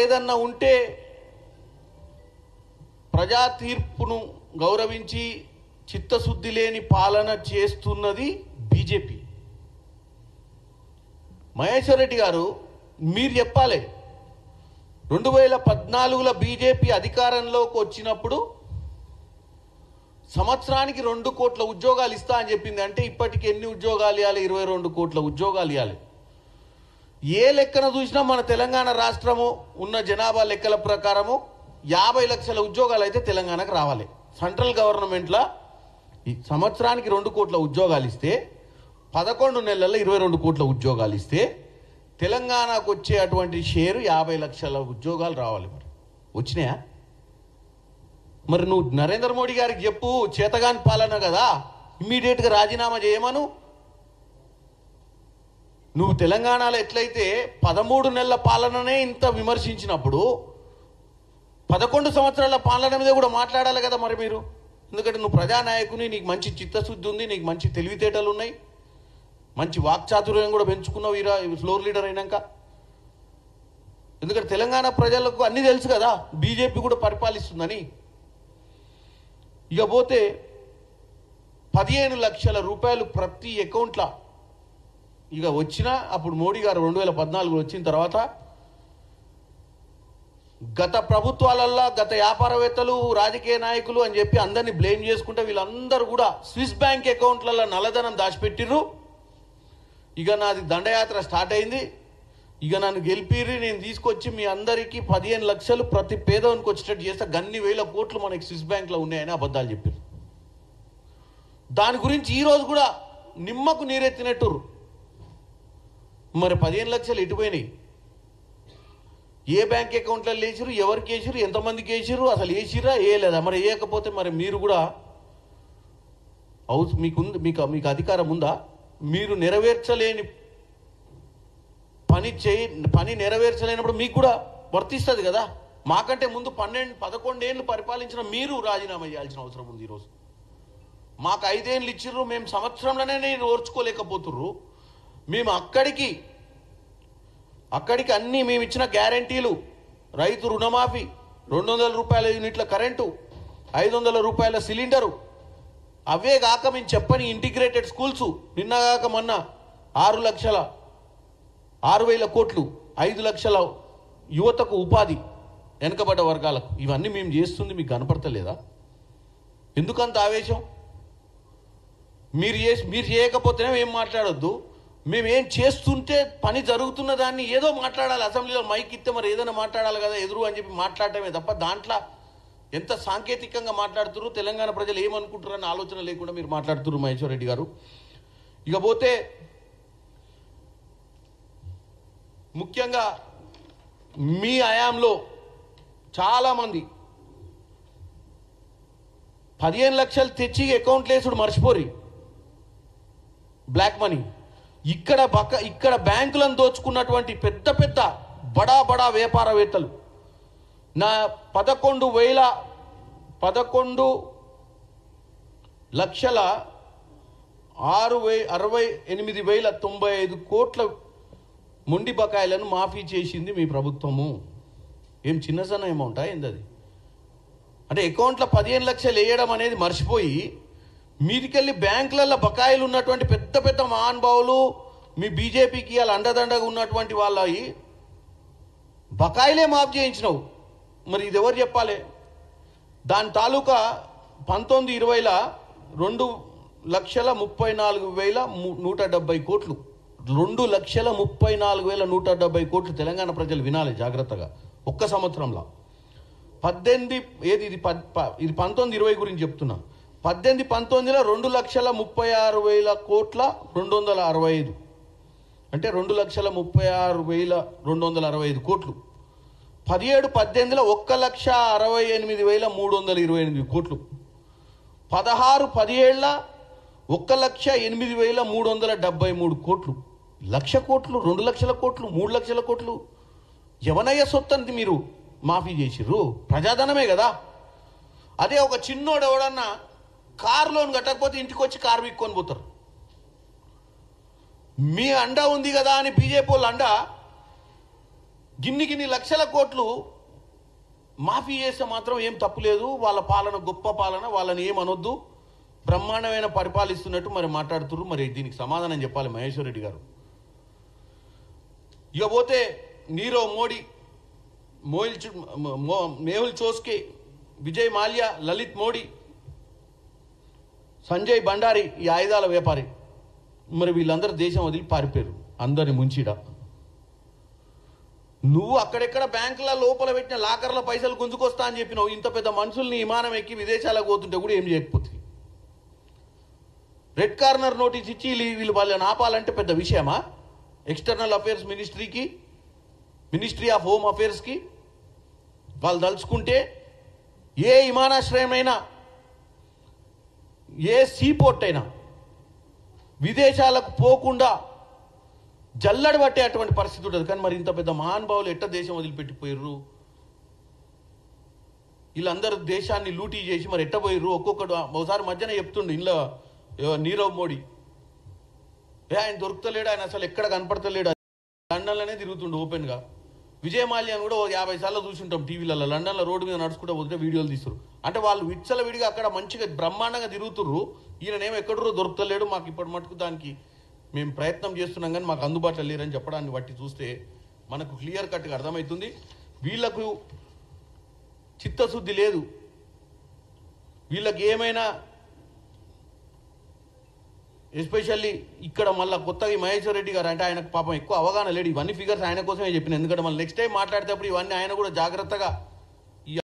ఏదన్నా ఉంటే ప్రజా తీర్పును గౌరవించి చిత్తశుద్ధి లేని పాలన చేస్తున్నది బీజేపీ. మహేశ్వర్ రెడ్డి గారు, మీరు చెప్పాలి, 2014లో బీజేపీ అధికారంలోకి వచ్చినప్పుడు సంవత్సరానికి 2 కోట్ల ఉద్యోగాలు ఇస్తా అని చెప్పింది. అంటే ఇప్పటికి ఎన్ని ఉద్యోగాలు ఇవ్వాలి? 22 కోట్ల ఉద్యోగాలు ఇవ్వాలి. ఏ లెక్కన చూసినా మన తెలంగాణ రాష్ట్రము ఉన్న జనాభా లెక్కల ప్రకారము 50 లక్షల ఉద్యోగాలు అయితే తెలంగాణకు రావాలి. సెంట్రల్ గవర్నమెంట్లో ఈ సంవత్సరానికి 2 కోట్ల ఉద్యోగాలు ఇస్తే 11 నెలల్లో 22 కోట్ల ఉద్యోగాలు ఇస్తే తెలంగాణకు వచ్చే అటువంటి షేరు 50 లక్షల ఉద్యోగాలు రావాలి. మరి వచ్చినాయా? మరి నువ్వు నరేంద్ర మోడీ గారికి చెప్పు, చేతగాని పాలన కదా, ఇమ్మీడియట్గా రాజీనామా చేయమను. నువ్వు తెలంగాణలో ఎట్లయితే 13 నెలల పాలననే ఇంత విమర్శించినప్పుడు 11 సంవత్సరాల పాలన మీద కూడా మాట్లాడాలి కదా మరి మీరు. ఎందుకంటే నువ్వు ప్రజానాయకుని, నీకు మంచి చిత్తశుద్ధి ఉంది, నీకు మంచి తెలివితేటలు ఉన్నాయి, మంచి వాక్చాతుర్యం కూడా పెంచుకున్నావు ఈ ఫ్లోర్ లీడర్ అయినాక. ఎందుకంటే తెలంగాణ ప్రజలకు అన్నీ తెలుసు కదా బీజేపీ కూడా పరిపాలిస్తుందని. ఇక పోతే 15 లక్షల రూపాయలు ప్రతి అకౌంట్లో ఇక వచ్చిన అప్పుడు మోడీ గారు 2014 వచ్చిన తర్వాత గత ప్రభుత్వాలల్లో గత వ్యాపారవేత్తలు, రాజకీయ నాయకులు అని చెప్పి అందరినీ బ్లేమ్ చేసుకుంటే వీళ్ళందరూ కూడా స్విస్ బ్యాంక్ అకౌంట్లలో నల్లధనం దాచిపెట్టిర్రు. ఇక నాది దండయాత్ర స్టార్ట్ అయింది, ఇక నన్ను గెలిపిర్రి, నేను తీసుకొచ్చి మీ అందరికీ 15 లక్షలు ప్రతి పేదవానికి వచ్చేటట్టు చేస్తే గన్ని వేల కోట్లు మనకి స్విస్ బ్యాంక్లో ఉన్నాయని అబద్ధాలు చెప్పారు. దాని గురించి ఈరోజు కూడా నిమ్మకు నీరెత్తినట్టురు. మరి 15 లక్షలు ఎటుపోయినాయి? ఏ బ్యాంక్ అకౌంట్లలో వేసిరు, ఎవరికి వేసిరు, ఎంతమందికి వేసిరు, అసలు వేసిరా వేయలేదా? మరి వేయకపోతే మరి మీరు కూడా మీకు అధికారం ఉందా? మీరు నెరవేర్చలేని పని నెరవేర్చలేనప్పుడు మీకు కూడా వర్తిస్తుంది కదా. మాకంటే ముందు 11 ఏళ్ళు పరిపాలించిన మీరు రాజీనామా చేయాల్సిన అవసరం ఉంది. ఈరోజు మాకు 5 ఏళ్ళు ఇచ్చిర్రు, మేము సంవత్సరంలోనే నేను ఓర్చుకోలేకపోతుర్రు. మేము అక్కడికి అన్నీ మేము ఇచ్చిన గ్యారంటీలు, రైతు రుణమాఫీ, 200 రూపాయల యూనిట్ల కరెంటు, 500 రూపాయల సిలిండరు, అవే కాక మేము చెప్పని ఇంటిగ్రేటెడ్ స్కూల్స్, నిన్నగాక మొన్న 6,00,000 కోట్లు, 5 లక్షల యువతకు ఉపాధి, వెనుకబడ్డ వర్గాలకు, ఇవన్నీ మేము చేస్తుంది మీకు కనపడతలేదా? ఎందుకంత ఆవేశం? మీరు చేయకపోతేనే ఏం మాట్లాడొద్దు, మేమేం చేస్తుంటే పని జరుగుతున్న దాన్ని ఏదో మాట్లాడాలి. అసెంబ్లీలో మైక్ ఇస్తే మరి ఏదైనా మాట్లాడాలి కదా ఎదురు అని చెప్పి మాట్లాడటమే తప్ప దాంట్లో ఎంత సాంకేతికంగా మాట్లాడుతున్నారు, తెలంగాణ ప్రజలు ఏమనుకుంటారని ఆలోచన లేకుండా మీరు మాట్లాడుతున్నారు మహేశ్వర్ రెడ్డి గారు. ఇకపోతే ముఖ్యంగా మీ హయాంలో చాలామంది 15 లక్షలు తెచ్చి అకౌంట్లు వేసుడు మర్చిపోరి, బ్లాక్ మనీ. ఇక్కడ బ్యాంకులను దోచుకున్నటువంటి పెద్ద బడా వ్యాపారవేత్తలు నా 11,68,095 కోట్ల మొండి బకాయిలను మాఫీ చేసింది మీ ప్రభుత్వము. ఏం చిన్న సన్న అమౌంటా ఏంది అది? అంటే అకౌంట్లో 15 లక్షలు వేయడం అనేది మర్చిపోయి మీదికెళ్ళి బ్యాంకులలో బకాయిలు ఉన్నటువంటి పెద్ద మహానుభావులు, మీ బీజేపీకి వాళ్ళ అండదండగా ఉన్నటువంటి వాళ్ళ బకాయిలే మాఫ్ చేయించినావు. మరి ఇది ఎవరు చెప్పాలి? దాని తాలూకా 19-20లో 2,34,170 కోట్లు, 2,34,170 కోట్లు తెలంగాణ ప్రజలు వినాలి జాగ్రత్తగా. ఒక్క సంవత్సరంలో 18 ఇది 19-20 గురించి చెప్తున్నా. 18-19లో 2,36,000 కోట్ల 265, అంటే 2,36,265 కోట్లు. 17-18లో 1,68,328 కోట్లు. 16-17 1,08,373 కోట్లు. 1,00,000 కోట్లు, 2,00,000 కోట్లు, 3,00,000 కోట్లు ఎవనయ్య సొత్తంది మీరు మాఫీ చేసిర్రు? ప్రజాధనమే కదా. అదే ఒక చిన్నోడు ఎవడన్నా కారు లోన్ కట్టకపోతే ఇంటికి వచ్చి కారు విక్కొని పోతారు. మీ అండ ఉంది కదా అని బీజేపీ వాళ్ళు అండ గిన్ని లక్షల కోట్లు మాఫీ చేస్తే మాత్రం ఏం తప్పులేదు, వాళ్ళ పాలన గొప్ప పాలన, వాళ్ళని ఏమనొద్దు, బ్రహ్మాండమైన పరిపాలిస్తున్నట్టు మరి మాట్లాడుతున్నారు. మరి దీనికి సమాధానం చెప్పాలి మహేశ్వర్ రెడ్డి గారు. ఇక పోతే నీరవ్ మోడీ, మేహుల్ చోస్కే, విజయ్ మాల్యా, లలిత్ మోడీ, సంజయ్ భండారి, ఈ ఆయుధాల వ్యాపారి, మరి వీళ్ళందరూ దేశం వదిలి పారిపోయారు అందరిని ముంచిడ. నువ్వు అక్కడెక్కడ బ్యాంకుల లోపల పెట్టిన లాకర్ల పైసలు గుంజుకొస్తా అని చెప్పినావు. ఇంత పెద్ద మనుషుల్ని విమానం ఎక్కి విదేశాలకు పోతుంటే కూడా ఏం చేయకపోతే, రెడ్ కార్నర్ నోటీస్ ఇచ్చి వీళ్ళు వాళ్ళని ఆపాలంటే పెద్ద విషయమా? ఎక్స్టర్నల్ అఫేర్స్ మినిస్ట్రీకి, మినిస్ట్రీ ఆఫ్ హోమ్ అఫేర్స్కి వాళ్ళు దలుచుకుంటే ఏ విమానాశ్రయమైనా, ఏ సీపోర్ట్ అయినా విదేశాలకు పోకుండా జల్లడి పట్టే అటువంటి పరిస్థితి ఉంటుంది. కానీ మరి ఇంత పెద్ద మహానుభావులు ఎట్ట దేశం వదిలిపెట్టిపోయిర్రు? వీళ్ళందరూ దేశాన్ని లూటీ చేసి మరి ఎట్ట పోయిర్రు? ఒక్కొక్కడు ఒకసారి మధ్యన చెప్తుండు ఇంట్లో నీరవ్ మోడీ, ఆయన దొరుకుతలేడు, ఆయన అసలు ఎక్కడ కనపడతలేడు, లండన్లోనే తిరుగుతుండు ఓపెన్గా. విజయ్ మాల్యాను కూడా 50 సార్లు చూసుంటాం టీవీలలో, లండన్లో రోడ్డు మీద నడుచుకుంటూ పోతుంటే వీడియోలు తీస్తారు. అంటే వాళ్ళు విచ్చల విడిగా అక్కడ మంచిగా బ్రహ్మాండంగా తిరుగుతుర్రు, ఈయననేమో ఎక్కడో దొరుకుతలేడు, మాకు ఇప్పటి మటుకు దానికి మేము ప్రయత్నం చేస్తున్నాం కానీ మాకు అందుబాటులో లేరని చెప్పడాన్ని బట్టి చూస్తే మనకు క్లియర్ కట్గా అర్థమవుతుంది వీళ్ళకు చిత్తశుద్ధి లేదు. వీళ్ళకి ఏమైనా ఎస్పెషల్లీ ఇక్కడ మళ్ళీ కొత్తగా మహేశ్వర్ రెడ్డి గారు అంటే ఆయనకు పాపం ఎక్కువ అవగాహన లేడు. ఇవన్నీ ఫిగర్స్ ఆయన కోసమే చెప్పిన, ఎందుకంటే మళ్ళీ నెక్స్ట్ టైం మాట్లాడేటప్పుడు ఇవన్నీ ఆయన కూడా జాగ్రత్తగా